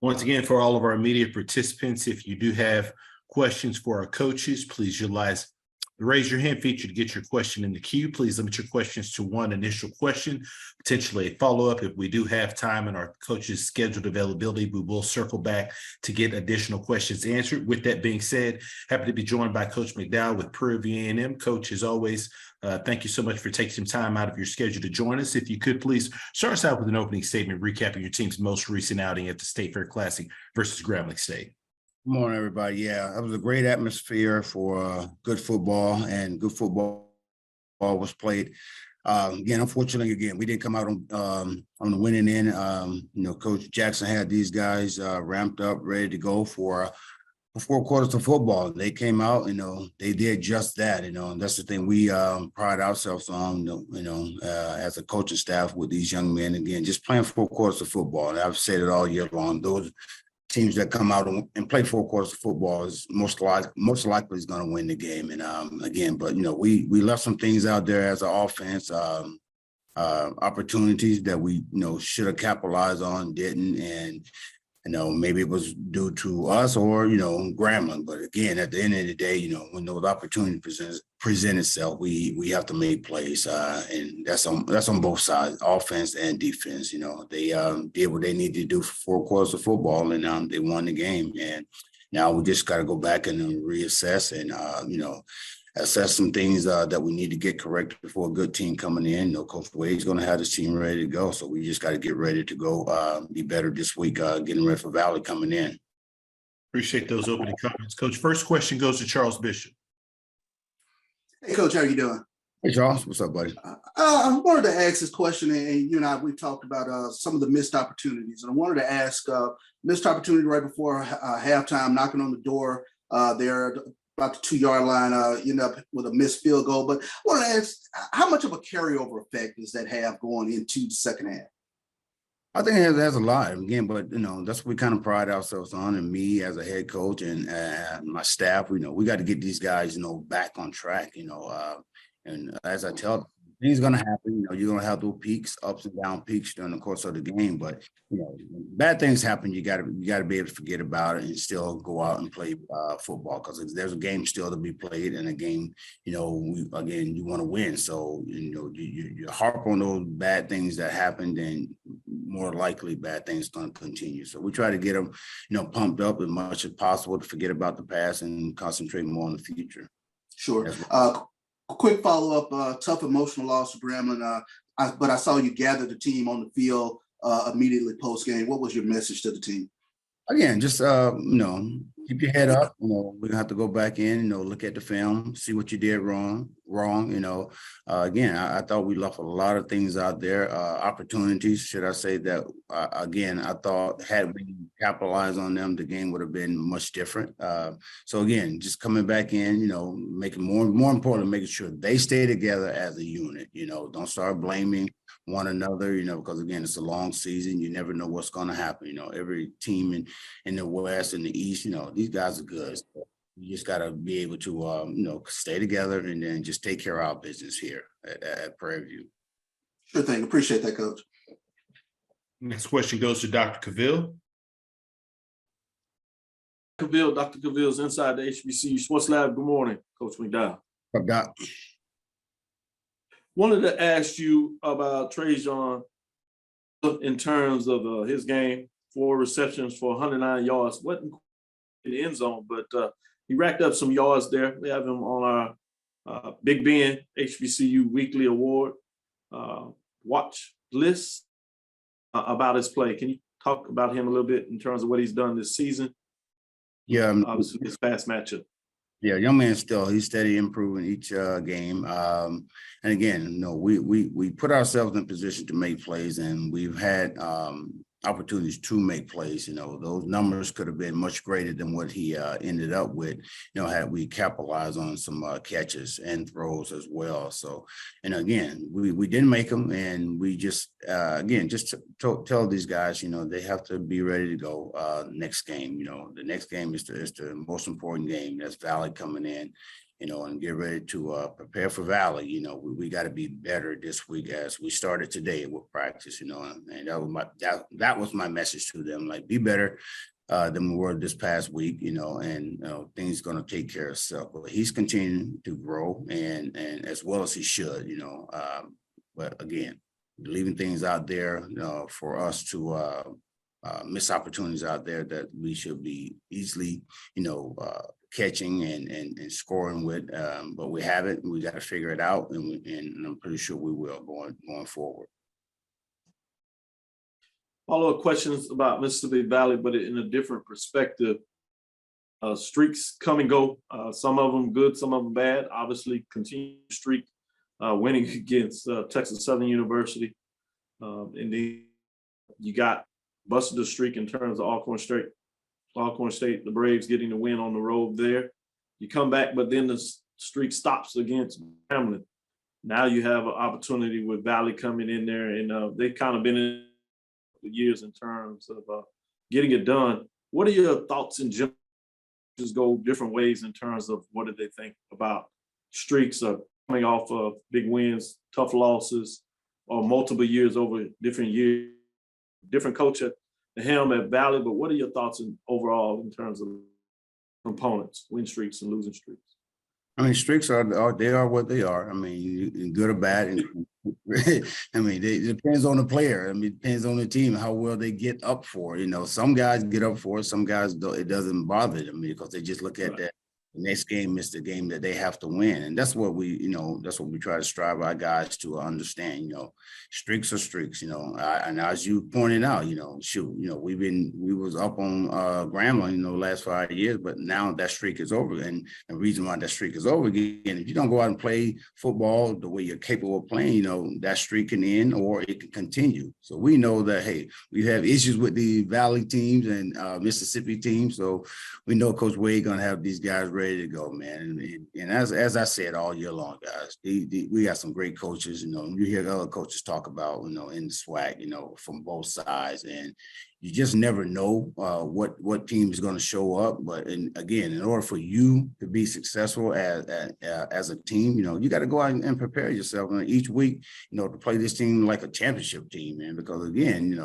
Once again, for all of our media participants, if you do have questions for our coaches, please utilize the raise your hand feature to get your question in the queue. Please limit your questions to one initial question, potentially a follow-up. If we do have time and our coaches' scheduled availability, we will circle back to get additional questions answered. With that being said, happy to be joined by Coach McDowell with Prairie View A&M. Coach, as always, thank you so much for taking some time out of your schedule to join us. If you could please start us out with an opening statement recapping your team's most recent outing at the State Fair Classic versus Grambling State. Good morning, everybody. Yeah, it was a great atmosphere for good football, and good football was played. Again, unfortunately, we didn't come out on the winning end. Coach Jackson had these guys ramped up, ready to go for 4 quarters of football. They came out, they did just that, and that's the thing we pride ourselves on, as a coaching staff with these young men. Again, just playing 4 quarters of football. And I've said it all year long. Those teams that come out and play 4 quarters of football is most likely is going to win the game. And again, but we left some things out there as an offense, opportunities that we should have capitalized on, didn't, and maybe it was due to us or Grambling. But again, at the end of the day, when those opportunities present itself, we have to make plays, and that's on both sides, offense and defense. They did what they needed to do for 4 quarters of football, and they won the game. And now we just got to go back and reassess and assess some things that we need to get corrected before a good team coming in. Coach Wade's going to have his team ready to go, so we just got to get ready to go, be better this week, getting ready for Valley coming in. Appreciate those opening comments, Coach. First question goes to Charles Bishop. Hey, Coach, how are you doing? Hey, Charles, what's up, buddy? I wanted to ask this question, and you and I, we talked about some of the missed opportunities, and I wanted to ask missed opportunity right before halftime, knocking on the door there about the 2-yard line, end up with a missed field goal. But I want to ask, how much of a carryover effect does that have going into the second half? I think it has a lot, again, but that's what we kind of pride ourselves on, and me as a head coach and my staff. We got to get these guys back on track. And as I tell them, things going to happen. You're going to have those peaks, ups and down peaks during the course of the game. But bad things happen. You got to be able to forget about it and still go out and play football, because there's a game still to be played, and a game. You want to win. So you harp on those bad things that happened, and more likely bad things going to continue. So we try to get them pumped up as much as possible to forget about the past and concentrate more on the future. Sure. Quick follow-up, tough emotional loss to Grambling, but I saw you gather the team on the field immediately post-game. What was your message to the team? Again, just, keep your head up. We're going to have to go back in, look at the film, see what you did wrong. Again, I thought we left a lot of things out there, opportunities, should I say that, again, I thought had we capitalized on them, the game would have been much different. So again, just coming back in, making more important, making sure they stay together as a unit. Don't start blaming one another, because again, it's a long season. You never know what's going to happen. Every team in the West and the East, these guys are good. So you just got to be able to, stay together and then just take care of our business here at Prairie View. Sure thing. Appreciate that, Coach. Next question goes to Dr. Cavill. Dr. Cavill's inside the HBCU Sports Lab. Good morning, Coach McDowell. Up, Doc. Wanted to ask you about Trajan in terms of his game, 4 receptions for 109 yards. Wasn't in the end zone, but he racked up some yards there. We have him on our Big Ben HBCU Weekly Award watch list about his play. Can you talk about him a little bit in terms of what he's done this season? Yeah, obviously his past matchup. Yeah, young man he's steady improving each game. And again, we put ourselves in a position to make plays, and we've had opportunities to make plays. Those numbers could have been much greater than what he ended up with, had we capitalized on some catches and throws as well. So, and again, we didn't make them, and we just, again, just tell these guys, they have to be ready to go next game. The next game is the most important game. That's Valley coming in. and get ready to prepare for Valley. We got to be better this week as we started today with practice, and that was my message to them, like be better than we were this past week, and things going to take care of itself. But he's continuing to grow and as well as he should, but again, leaving things out there for us to miss opportunities out there that we should be easily, catching and scoring with, but we haven't. We got to figure it out, and I'm pretty sure we will going forward. Follow-up questions about Mississippi Valley, but in a different perspective. Streaks come and go. Some of them good, some of them bad. Obviously, continue streak winning against Texas Southern University, and then you got busted the streak in terms of Alcorn State. The Braves getting the win on the road there. You come back, but then the streak stops against Grambling. Now you have an opportunity with Valley coming in there, and they've kind of been in the years in terms of getting it done. What are your thoughts in general? Just go different ways in terms of what do they think about streaks of coming off of big wins, tough losses, or multiple years over different years, different coach at the helm at Valley, but what are your thoughts overall in terms of components, win streaks and losing streaks? I mean, streaks are what they are. I mean, good or bad. And I mean, it depends on the player. I mean, it depends on the team, how well they get up for it. Some guys get up for it, some guys don't, it doesn't bother them because they just look at that. The next game is the game that they have to win. And that's what we try to strive our guys to understand, streaks are streaks, and as you pointed out, we was up on Grambling, the last 5 years, but now that streak is over. And the reason why that streak is over again, if you don't go out and play football the way you're capable of playing, that streak can end or it can continue. So we know that, hey, we have issues with the Valley teams and Mississippi teams. So we know Coach Wade gonna have these guys ready to go, man. And as I said all year long, guys, we got some great coaches. You hear other coaches talk about, in the SWAC, from both sides, and you just never know what team is going to show up. But again, in order for you to be successful as a team, you got to go out and prepare yourself each week, to play this team like a championship team, man. Because again,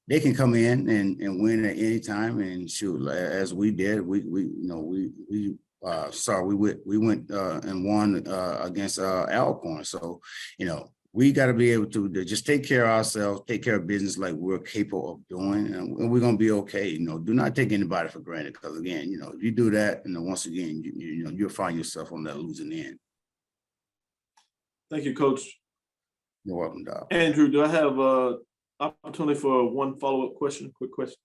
they can come in and win at any time, and shoot, as we did. We went and won against Alcorn. So, we got to be able to just take care of ourselves, take care of business like we're capable of doing, and we're gonna be okay. Do not take anybody for granted, because again, if you do that, once again, you'll find yourself on that losing end. Thank you, Coach. You're welcome, Doc. Andrew, do I have opportunity for one follow-up question, quick question?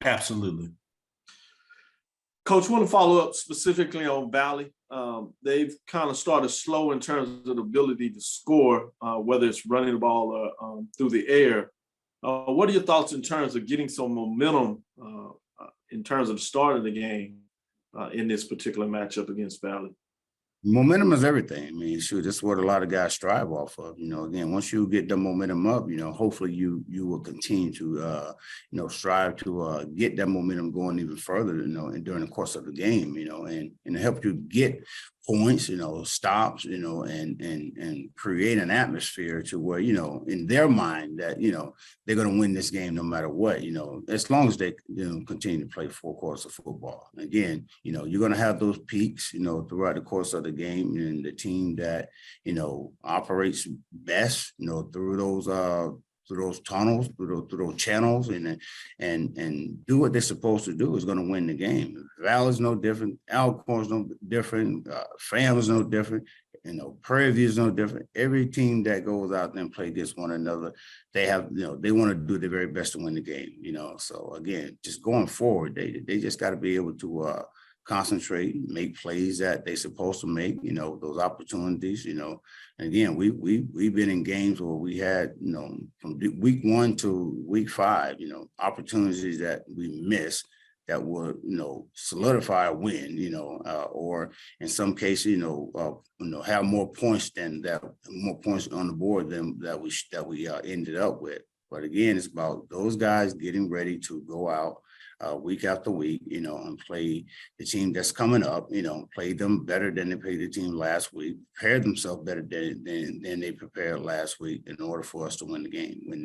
Absolutely. Coach, want to follow up specifically on Valley. They've kind of started slow in terms of the ability to score, whether it's running the ball or through the air. What are your thoughts in terms of getting some momentum in terms of the start of the game in this particular matchup against Valley? Momentum is everything. I mean, shoot, that's what a lot of guys strive off of. Again, once you get the momentum up, hopefully you will continue to, strive to get that momentum going even further, and during the course of the game, and help you get points, stops, and create an atmosphere to where, in their mind that, they're going to win this game no matter what, as long as they, continue to play 4 quarters of football. Again, you're going to have those peaks, throughout the course of the game, and the team that, operates best, through those tunnels, through those channels, and do what they're supposed to do is going to win the game. Valley's no different. Alcorn's no different. Fram's no different. Prairie View's no different. Every team that goes out there and play against one another, they have, they want to do their very best to win the game. So again, just going forward, they just got to be able to concentrate, make plays that they're supposed to make, those opportunities, and again, we've been in games where we had, from week 1 to week 5, opportunities that we missed that would, solidify a win, or in some cases, have more points on the board than that we ended up with. But again, it's about those guys getting ready to go out week after week, and play the team that's coming up, play them better than they played the team last week, prepare themselves better than they prepared last week in order for us to win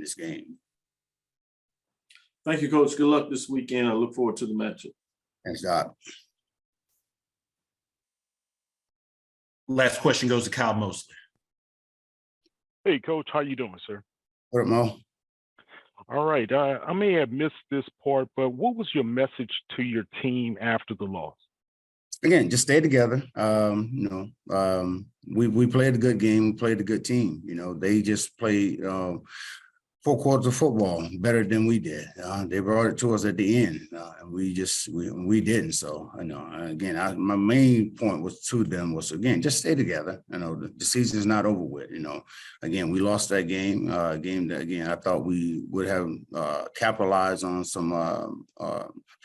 this game. Thank you, Coach. Good luck this weekend. I look forward to the matchup. Thanks, Doc. Last question goes to Kyle Mosley. Hey, Coach, how you doing, sir? What up, Mo? All right. I may have missed this part, but what was your message to your team after the loss? Again, just stay together. We played a good game. We played a good team. They just played 4 quarters of football better than we did. They brought it to us at the end, and we didn't. So again, my main point was to them was, again, just stay together. The season is not over with. Again, we lost that game. Game that, again, I thought we would have capitalized on some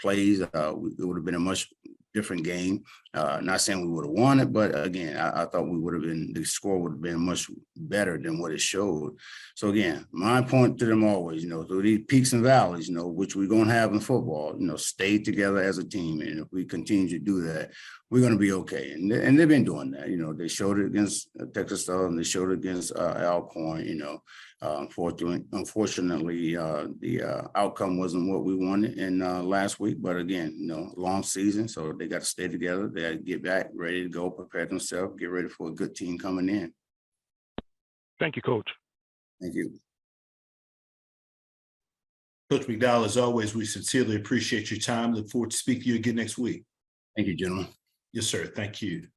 plays. It would have been a much different game. Not saying we would have won it, but again, I thought the score would have been much better than what it showed. So again, my point to them always, through these peaks and valleys, which we're going to have in football, stay together as a team. And if we continue to do that, we're going to be okay. And they've been doing that. They showed it against Texas Southern. They showed it against Alcorn. Unfortunately, the outcome wasn't what we wanted in last week. But again, long season, so they got to stay together. They got to get back, ready to go, prepare themselves, get ready for a good team coming in. Thank you, Coach. Thank you. Coach McDowell, as always, we sincerely appreciate your time. Look forward to speaking to you again next week. Thank you, gentlemen. Yes, sir. Thank you.